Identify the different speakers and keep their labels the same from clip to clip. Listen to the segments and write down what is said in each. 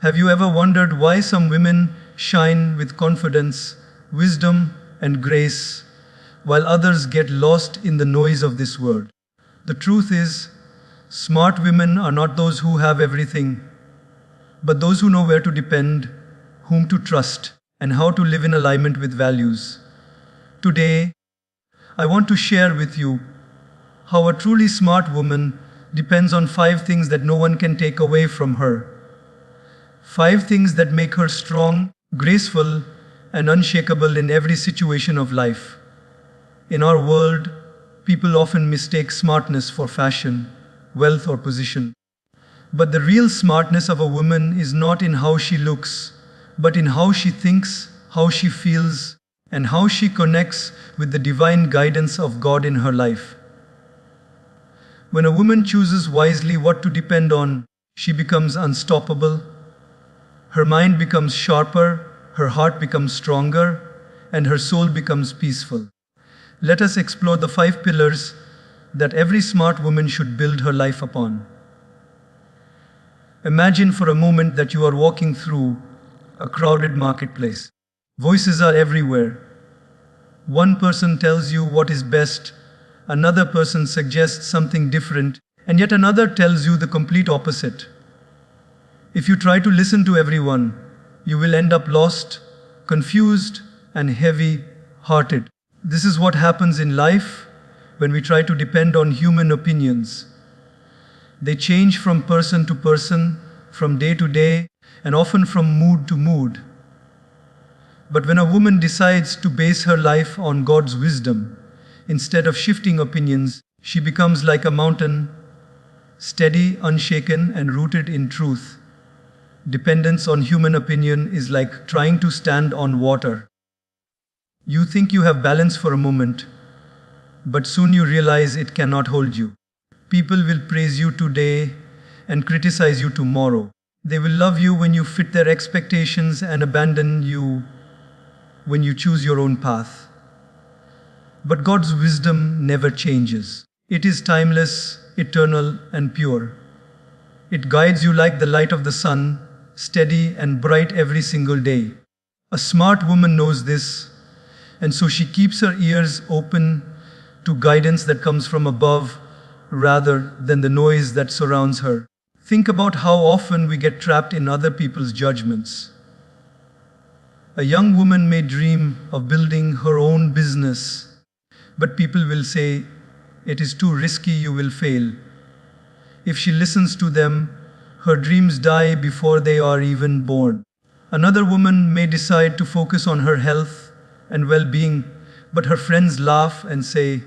Speaker 1: Have you ever wondered why some women shine with confidence, wisdom, and grace, while others get lost in the noise of this world? The truth is, smart women are not those who have everything, but those who know where to depend, whom to trust, and how to live in alignment with values. Today, I want to share with you how a truly smart woman depends on 5 things that no one can take away from her. 5 things that make her strong, graceful, and unshakable in every situation of life. In our world, people often mistake smartness for fashion, wealth, or position. But the real smartness of a woman is not in how she looks, but in how she thinks, how she feels, and how she connects with the divine guidance of God in her life. When a woman chooses wisely what to depend on, she becomes unstoppable. Her mind becomes sharper, her heart becomes stronger, and her soul becomes peaceful. Let us explore the 5 pillars that every smart woman should build her life upon. Imagine for a moment that you are walking through a crowded marketplace. Voices are everywhere. One person tells you what is best, another person suggests something different, and yet another tells you the complete opposite. If you try to listen to everyone, you will end up lost, confused, and heavy-hearted. This is what happens in life when we try to depend on human opinions. They change from person to person, from day to day, and often from mood to mood. But when a woman decides to base her life on God's wisdom, instead of shifting opinions, she becomes like a mountain, steady, unshaken, and rooted in truth. Dependence on human opinion is like trying to stand on water. You think you have balance for a moment, but soon you realize it cannot hold you. People will praise you today and criticize you tomorrow. They will love you when you fit their expectations and abandon you when you choose your own path. But God's wisdom never changes. It is timeless, eternal, and pure. It guides you like the light of the sun, steady and bright every single day. A smart woman knows this, and so she keeps her ears open to guidance that comes from above rather than the noise that surrounds her. Think about how often we get trapped in other people's judgments. A young woman may dream of building her own business, but people will say, "It is too risky, you will fail." If she listens to them, her dreams die before they are even born. Another woman may decide to focus on her health and well-being, but her friends laugh and say,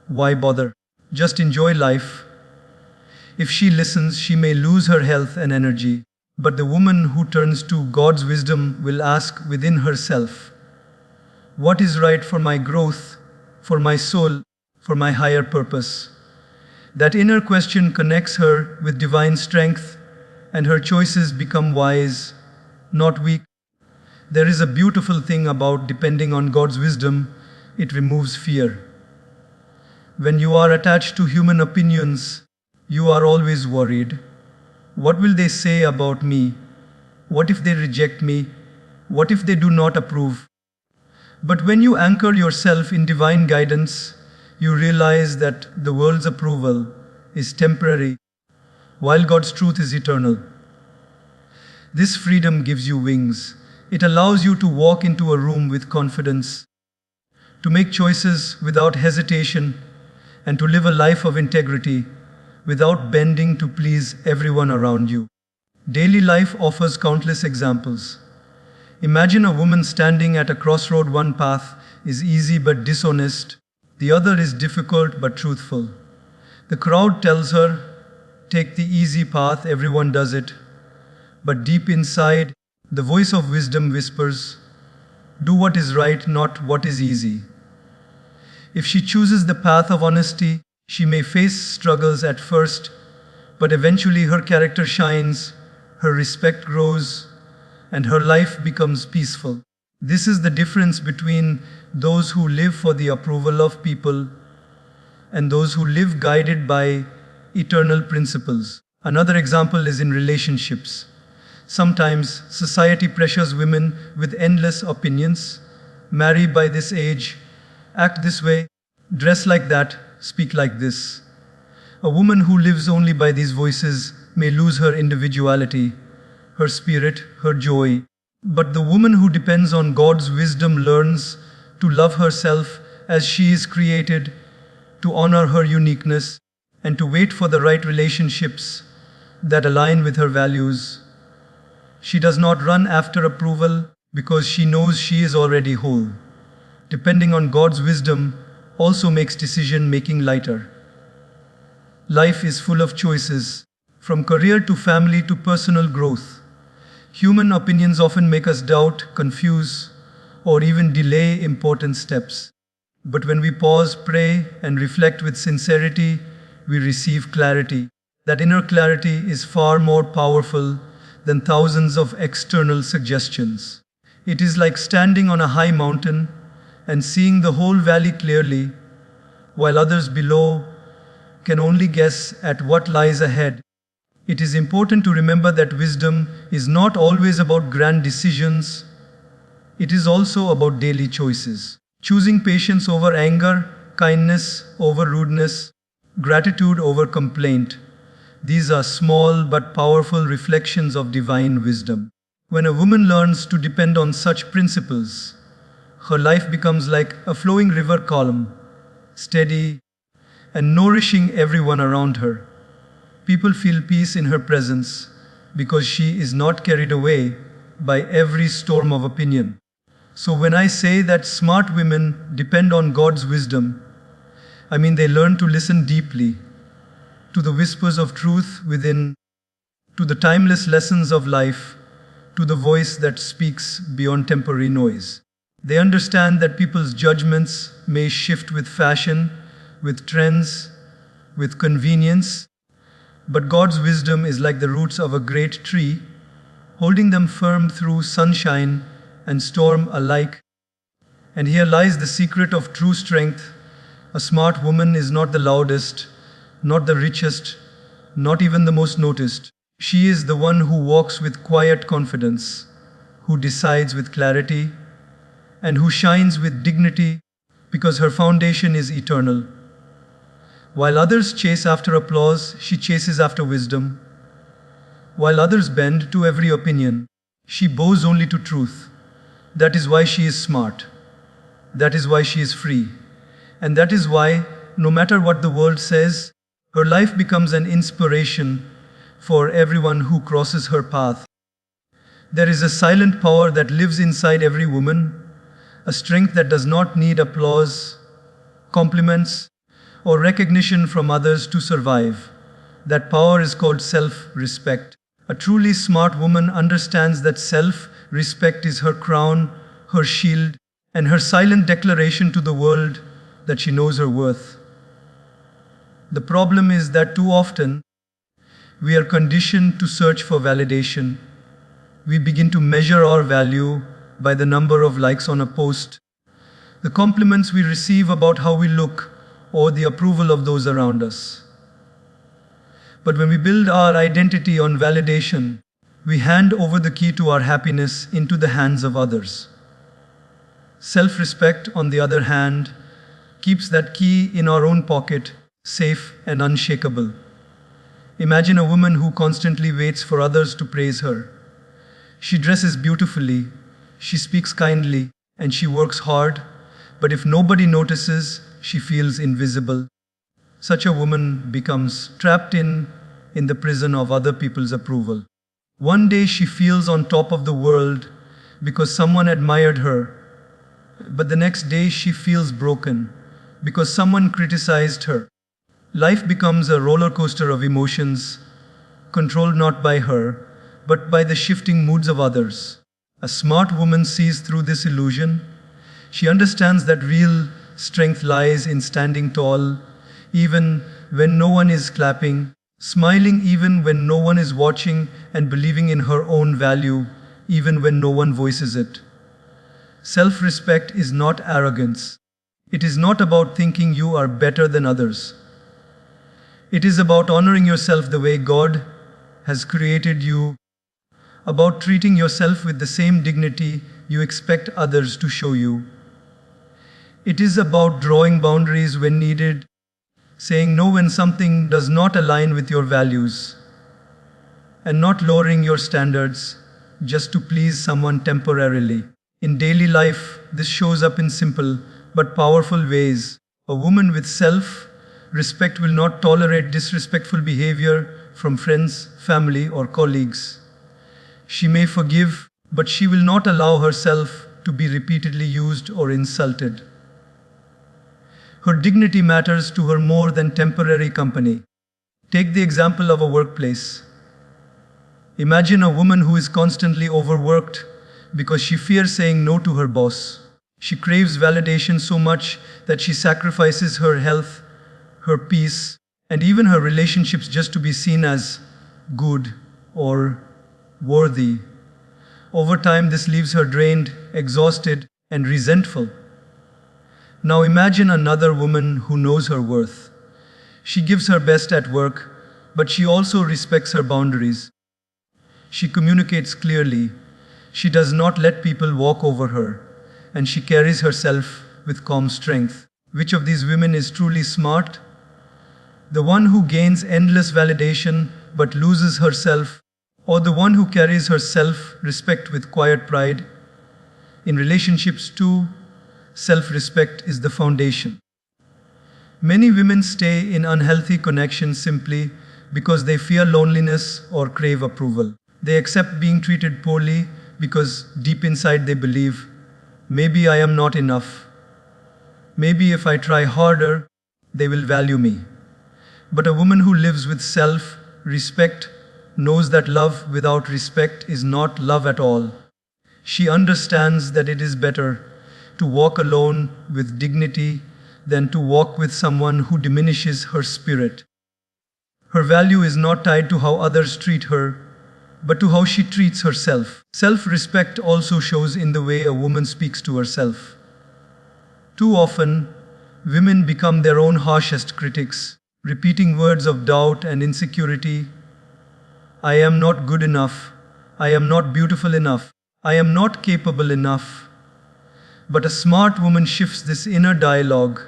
Speaker 1: "Why bother? Just enjoy life." If she listens, she may lose her health and energy, but the woman who turns to God's wisdom will ask within herself, "What is right for my growth, for my soul, for my higher purpose?" That inner question connects her with divine strength, and her choices become wise, not weak. There is a beautiful thing about depending on God's wisdom. It removes fear. When you are attached to human opinions, you are always worried. What will they say about me? What if they reject me? What if they do not approve? But when you anchor yourself in divine guidance, you realize that the world's approval is temporary, while God's truth is eternal. This freedom gives you wings. It allows you to walk into a room with confidence, to make choices without hesitation, and to live a life of integrity without bending to please everyone around you. Daily life offers countless examples. Imagine a woman standing at a crossroad. One path is easy but dishonest. The other is difficult but truthful. The crowd tells her, "Take the easy path, everyone does it." But deep inside, the voice of wisdom whispers, "Do what is right, not what is easy." If she chooses the path of honesty, she may face struggles at first, but eventually her character shines, her respect grows, and her life becomes peaceful. This is the difference between those who live for the approval of people and those who live guided by eternal principles. Another example is in relationships. Sometimes society pressures women with endless opinions. Marry by this age, act this way, dress like that, speak like this. A woman who lives only by these voices may lose her individuality, her spirit, her joy. But the woman who depends on God's wisdom learns to love herself as she is created, to honor her uniqueness, and to wait for the right relationships that align with her values. She does not run after approval because she knows she is already whole. Depending on God's wisdom also makes decision making lighter. Life is full of choices, from career to family to personal growth. Human opinions often make us doubt, confuse, or even delay important steps. But when we pause, pray, and reflect with sincerity, we receive clarity. That inner clarity is far more powerful than thousands of external suggestions. It is like standing on a high mountain and seeing the whole valley clearly, while others below can only guess at what lies ahead. It is important to remember that wisdom is not always about grand decisions. It is also about daily choices. Choosing patience over anger, kindness over rudeness, gratitude over complaint. These are small but powerful reflections of divine wisdom. When a woman learns to depend on such principles, her life becomes like a flowing river, calm, steady, and nourishing everyone around her. People feel peace in her presence because she is not carried away by every storm of opinion. So when I say that smart women depend on God's wisdom, I mean they learn to listen deeply to the whispers of truth within, to the timeless lessons of life, to the voice that speaks beyond temporary noise. They understand that people's judgments may shift with fashion, with trends, with convenience, but God's wisdom is like the roots of a great tree, holding them firm through sunshine and storm alike. And here lies the secret of true strength. A smart woman is not the loudest, not the richest, not even the most noticed. She is the one who walks with quiet confidence, who decides with clarity, and who shines with dignity because her foundation is eternal. While others chase after applause, she chases after wisdom. While others bend to every opinion, she bows only to truth. That is why she is smart. That is why she is free. And that is why, no matter what the world says, her life becomes an inspiration for everyone who crosses her path. There is a silent power that lives inside every woman, a strength that does not need applause, compliments, or recognition from others to survive. That power is called self-respect. A truly smart woman understands that self-respect is her crown, her shield, and her silent declaration to the world that she knows her worth. The problem is that too often, we are conditioned to search for validation. We begin to measure our value by the number of likes on a post, the compliments we receive about how we look, or the approval of those around us. But when we build our identity on validation, we hand over the key to our happiness into the hands of others. Self-respect, on the other hand, keeps that key in our own pocket, safe and unshakable. Imagine a woman who constantly waits for others to praise her. She dresses beautifully, she speaks kindly, and she works hard, but if nobody notices, she feels invisible. Such a woman becomes trapped in the prison of other people's approval. One day she feels on top of the world because someone admired her, but the next day she feels broken because someone criticized her. Life becomes a roller coaster of emotions, controlled not by her, but by the shifting moods of others. A smart woman sees through this illusion. She understands that real strength lies in standing tall, even when no one is clapping, smiling even when no one is watching, and believing in her own value, even when no one voices it. Self-respect is not arrogance. It is not about thinking you are better than others. It is about honoring yourself the way God has created you. about treating yourself with the same dignity you expect others to show you. It is about drawing boundaries when needed, saying no when something does not align with your values, and not lowering your standards just to please someone temporarily. In daily life, this shows up in simple but powerful ways. A woman with self-respect will not tolerate disrespectful behavior from friends, family, or colleagues. She may forgive, but she will not allow herself to be repeatedly used or insulted. Her dignity matters to her more than temporary company. Take the example of a workplace. Imagine a woman who is constantly overworked because she fears saying no to her boss. She craves validation so much that she sacrifices her health, her peace, and even her relationships just to be seen as good or worthy. Over time, this leaves her drained, exhausted, and resentful. Now imagine another woman who knows her worth. She gives her best at work, but she also respects her boundaries. She communicates clearly. She does not let people walk over her, and she carries herself with calm strength. Which of these women is truly smart? The one who gains endless validation but loses herself, or the one who carries her self-respect with quiet pride? In relationships too, self-respect is the foundation. Many women stay in unhealthy connections simply because they fear loneliness or crave approval. They accept being treated poorly because deep inside they believe, maybe I am not enough. Maybe if I try harder, they will value me. But a woman who lives with self-respect knows that love without respect is not love at all. She understands that it is better to walk alone with dignity than to walk with someone who diminishes her spirit. Her value is not tied to how others treat her, but to how she treats herself. Self-respect also shows in the way a woman speaks to herself. Too often, women become their own harshest critics, repeating words of doubt and insecurity. I am not good enough. I am not beautiful enough. I am not capable enough. But a smart woman shifts this inner dialogue.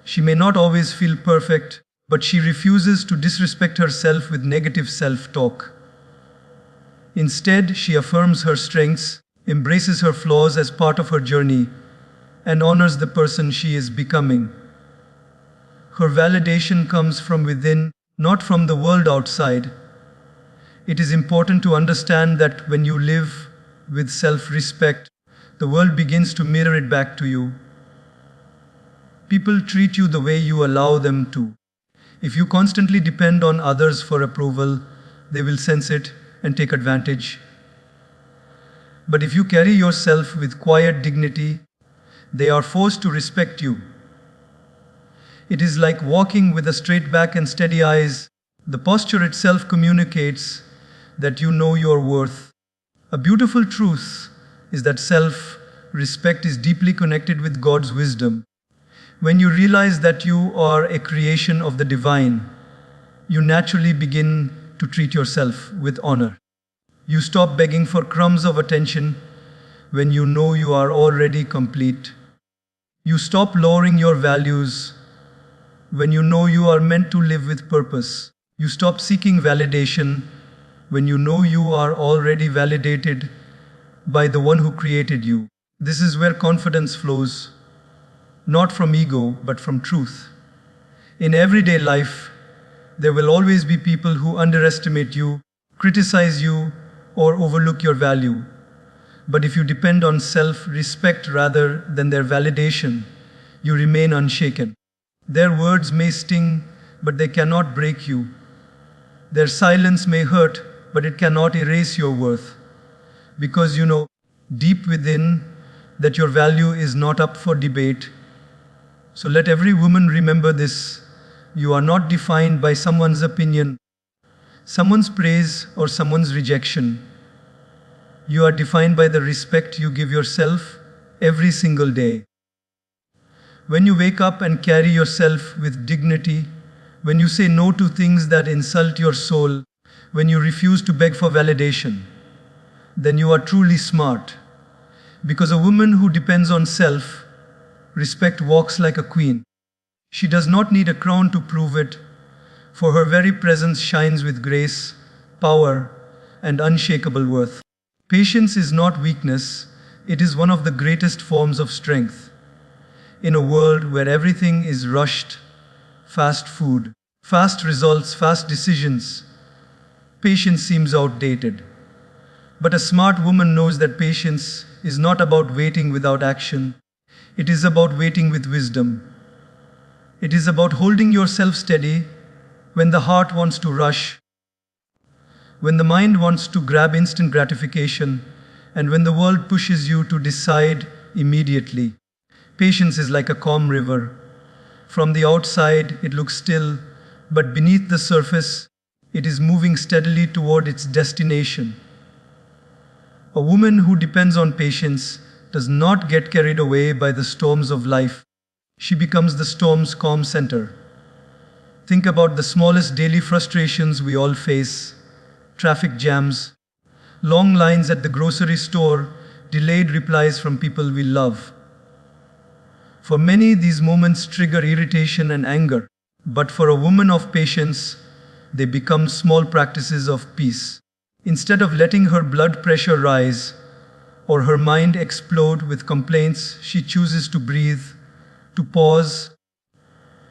Speaker 1: She may not always feel perfect, but she refuses to disrespect herself with negative self-talk. Instead, she affirms her strengths, embraces her flaws as part of her journey, and honors the person she is becoming. Her validation comes from within, not from the world outside. It is important to understand that when you live with self-respect, the world begins to mirror it back to you. People treat you the way you allow them to. If you constantly depend on others for approval, they will sense it and take advantage. But if you carry yourself with quiet dignity, they are forced to respect you. It is like walking with a straight back and steady eyes. The posture itself communicates that you know your worth. A beautiful truth is that self-respect is deeply connected with God's wisdom. When you realize that you are a creation of the divine, you naturally begin to treat yourself with honor. You stop begging for crumbs of attention when you know you are already complete. You stop lowering your values when you know you are meant to live with purpose. You stop seeking validation when you know you are already validated by the one who created you. This is where confidence flows, not from ego, but from truth. In everyday life, there will always be people who underestimate you, criticize you, or overlook your value. But if you depend on self-respect rather than their validation, you remain unshaken. Their words may sting, but they cannot break you. Their silence may hurt, but it cannot erase your worth. Because you know deep within that your value is not up for debate. So let every woman remember this. You are not defined by someone's opinion, someone's praise, or someone's rejection. You are defined by the respect you give yourself every single day. When you wake up and carry yourself with dignity, when you say no to things that insult your soul, when you refuse to beg for validation, then you are truly smart. Because a woman who depends on self respect walks like a queen. She does not need a crown to prove it, for her very presence shines with grace, power, and unshakable worth. Patience is not weakness, it is one of the greatest forms of strength. In a world where everything is rushed, fast food, fast results, fast decisions, patience seems outdated. But a smart woman knows that patience is not about waiting without action. It is about waiting with wisdom. It is about holding yourself steady when the heart wants to rush, when the mind wants to grab instant gratification, and when the world pushes you to decide immediately. Patience is like a calm river. From the outside, it looks still, but beneath the surface, it is moving steadily toward its destination. A woman who depends on patience does not get carried away by the storms of life. She becomes the storm's calm center. Think about the smallest daily frustrations we all face: traffic jams, long lines at the grocery store, delayed replies from people we love. For many, these moments trigger irritation and anger, but for a woman of patience, they become small practices of peace. Instead of letting her blood pressure rise or her mind explode with complaints, she chooses to breathe, to pause,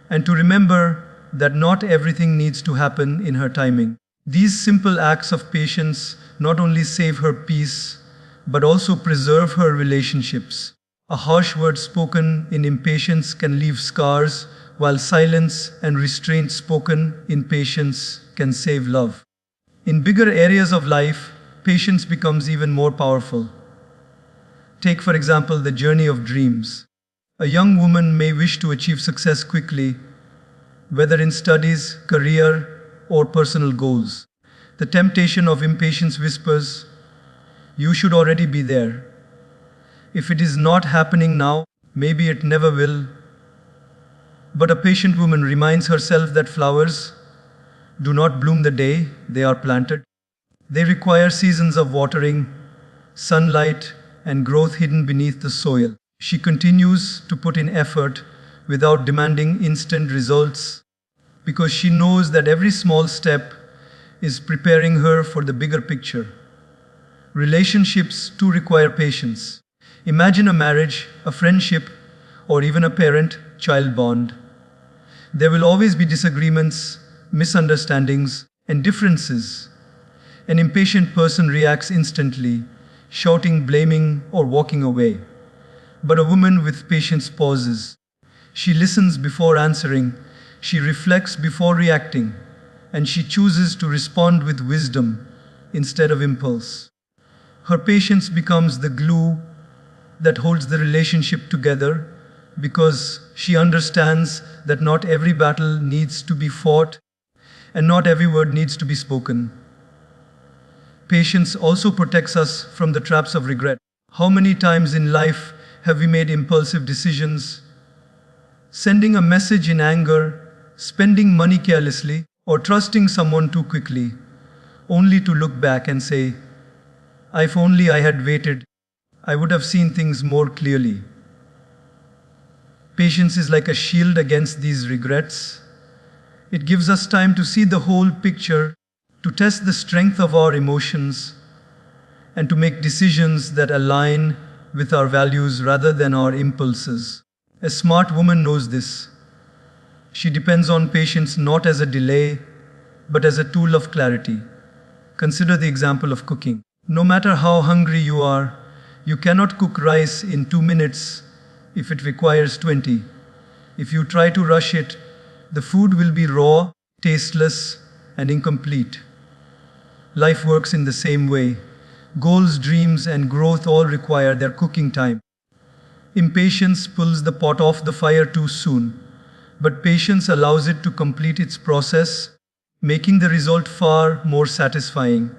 Speaker 1: and to remember that not everything needs to happen in her timing. These simple acts of patience not only save her peace, but also preserve her relationships. A harsh word spoken in impatience can leave scars, while silence and restraint spoken in patience can save love. In bigger areas of life, patience becomes even more powerful. Take, for example, the journey of dreams. A young woman may wish to achieve success quickly, whether in studies, career, or personal goals. The temptation of impatience whispers, "You should already be there. If it is not happening now, maybe it never will." But a patient woman reminds herself that flowers do not bloom the day they are planted. They require seasons of watering, sunlight, and growth hidden beneath the soil. She continues to put in effort without demanding instant results, because she knows that every small step is preparing her for the bigger picture. Relationships too require patience. Imagine a marriage, a friendship, or even a parent-child bond. There will always be disagreements, misunderstandings, and differences. An impatient person reacts instantly, shouting, blaming, or walking away. But a woman with patience pauses. She listens before answering, she reflects before reacting, and she chooses to respond with wisdom instead of impulse. Her patience becomes the glue that holds the relationship together, because she understands that not every battle needs to be fought and not every word needs to be spoken. Patience also protects us from the traps of regret. How many times in life have we made impulsive decisions, sending a message in anger, spending money carelessly, or trusting someone too quickly, only to look back and say, "If only I had waited, I would have seen things more clearly." Patience is like a shield against these regrets. It gives us time to see the whole picture, to test the strength of our emotions, and to make decisions that align with our values rather than our impulses. A smart woman knows this. She depends on patience not as a delay, but as a tool of clarity. Consider the example of cooking. No matter how hungry you are, you cannot cook rice in 2 minutes if it requires 20. If you try to rush it, the food will be raw, tasteless, and incomplete. Life works in the same way. Goals, dreams, and growth all require their cooking time. Impatience pulls the pot off the fire too soon, but patience allows it to complete its process, making the result far more satisfying.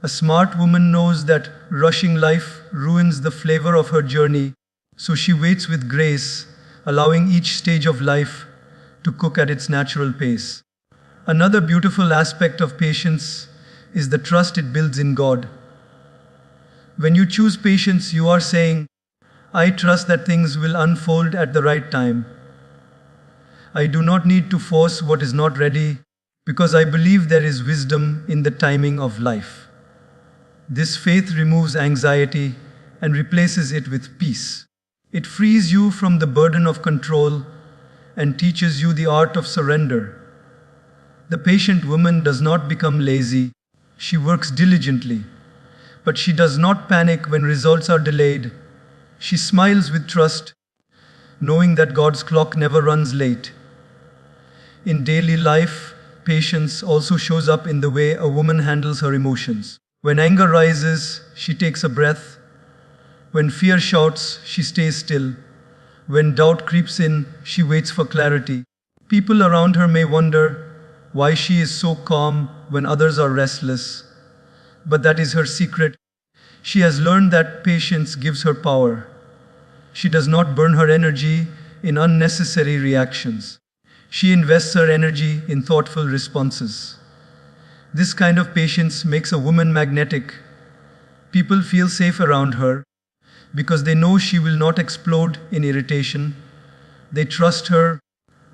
Speaker 1: A smart woman knows that rushing life ruins the flavor of her journey, so she waits with grace, allowing each stage of life to cook at its natural pace. Another beautiful aspect of patience is the trust it builds in God. When you choose patience, you are saying, I trust that things will unfold at the right time. I do not need to force what is not ready because I believe there is wisdom in the timing of life. This faith removes anxiety and replaces it with peace. It frees you from the burden of control and teaches you the art of surrender. The patient woman does not become lazy, she works diligently. But she does not panic when results are delayed. She smiles with trust, knowing that God's clock never runs late. In daily life, patience also shows up in the way a woman handles her emotions. When anger rises, she takes a breath. When fear shouts, she stays still. When doubt creeps in, she waits for clarity. People around her may wonder why she is so calm when others are restless. But that is her secret. She has learned that patience gives her power. She does not burn her energy in unnecessary reactions. She invests her energy in thoughtful responses. This kind of patience makes a woman magnetic. People feel safe around her because they know she will not explode in irritation. They trust her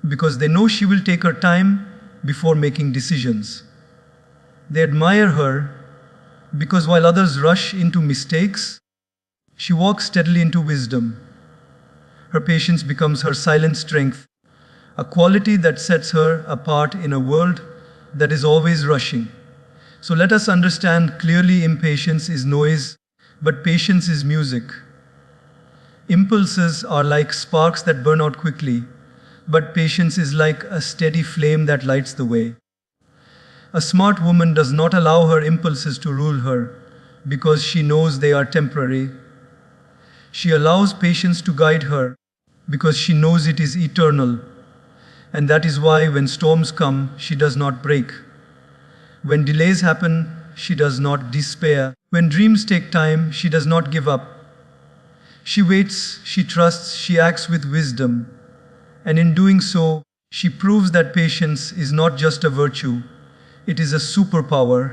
Speaker 1: because they know she will take her time before making decisions. They admire her because while others rush into mistakes, she walks steadily into wisdom. Her patience becomes her silent strength, a quality that sets her apart in a world that is always rushing. So let us understand clearly, impatience is noise, but patience is music. Impulses are like sparks that burn out quickly, but patience is like a steady flame that lights the way. A smart woman does not allow her impulses to rule her because she knows they are temporary. She allows patience to guide her because she knows it is eternal. And that is why when storms come, she does not break. When delays happen, she does not despair. When dreams take time, she does not give up. She waits, she trusts, she acts with wisdom. And in doing so, she proves that patience is not just a virtue, it is a superpower.